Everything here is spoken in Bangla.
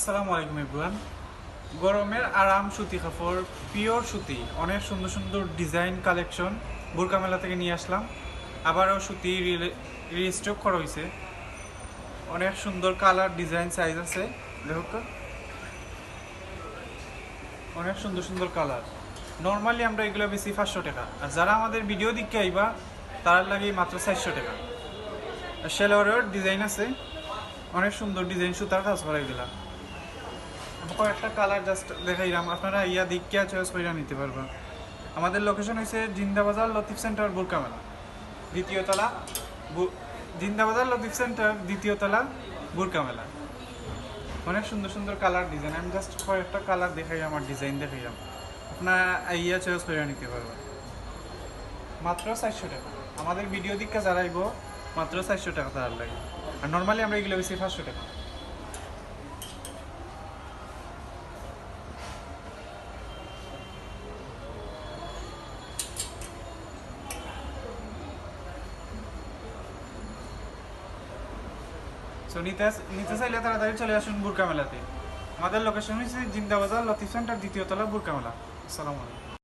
আসসালামু আলাইকুম এভরিওয়ান। গরমের আরাম সুতি কাপড়, পিওর সুতি, অনেক সুন্দর সুন্দর ডিজাইন কালেকশন বোরকা মেলা থেকে নিয়ে আসলাম। আবারও সুতি রিস্টক করা হয়েছে। অনেক সুন্দর কালার, ডিজাইন, সাইজ আছে। দেখো তো, অনেক সুন্দর সুন্দর কালার। নর্মালি আমরা এগুলো বেশি 500 টাকা, আর যারা আমাদের ভিডিও দিকে আইবা তার লাগে মাত্র 400 টাকা। সেলোয়ারের ডিজাইন আছে, অনেক সুন্দর ডিজাইন, সুতার কাজ করা এগুলা। কয়েকটা কালার জাস্ট দেখাইলাম, আপনারা ইয়া দিকিয়া চয়েস করে নিতে পারবেন। আমাদের লোকেশন হয়েছে জিন্দাবাজার লতিফ সেন্টার বোরকা মেলা, দ্বিতীয় তলা। জিন্দাবাজার লতিফ সেন্টার দ্বিতীয় তলা, বোরকা মেলা। অনেক সুন্দর সুন্দর কালার, ডিজাইন। আমি জাস্ট কয়েকটা কালার দেখাই, আমার ডিজাইন দেখাইলাম, আপনারা ইয়া চয়েস করে নিতে পারবেন। মাত্র 400 টাকা। আমাদের ভিডিও দিকটা যারা আইব মাত্র 400 টাকা তার লাগে, আর নর্মালি আমরা এগুলো বেশি 500 টাকা। সো নিতে চাইলে তাড়াতাড়ি চলে আসুন বোরকা মেলাতে। আমাদের লোকেশন হচ্ছে জিন্দাবাজার লতিফ সেন্টার দ্বিতীয় তলা, বোরকা মেলা। আসসালামু আলাইকুম।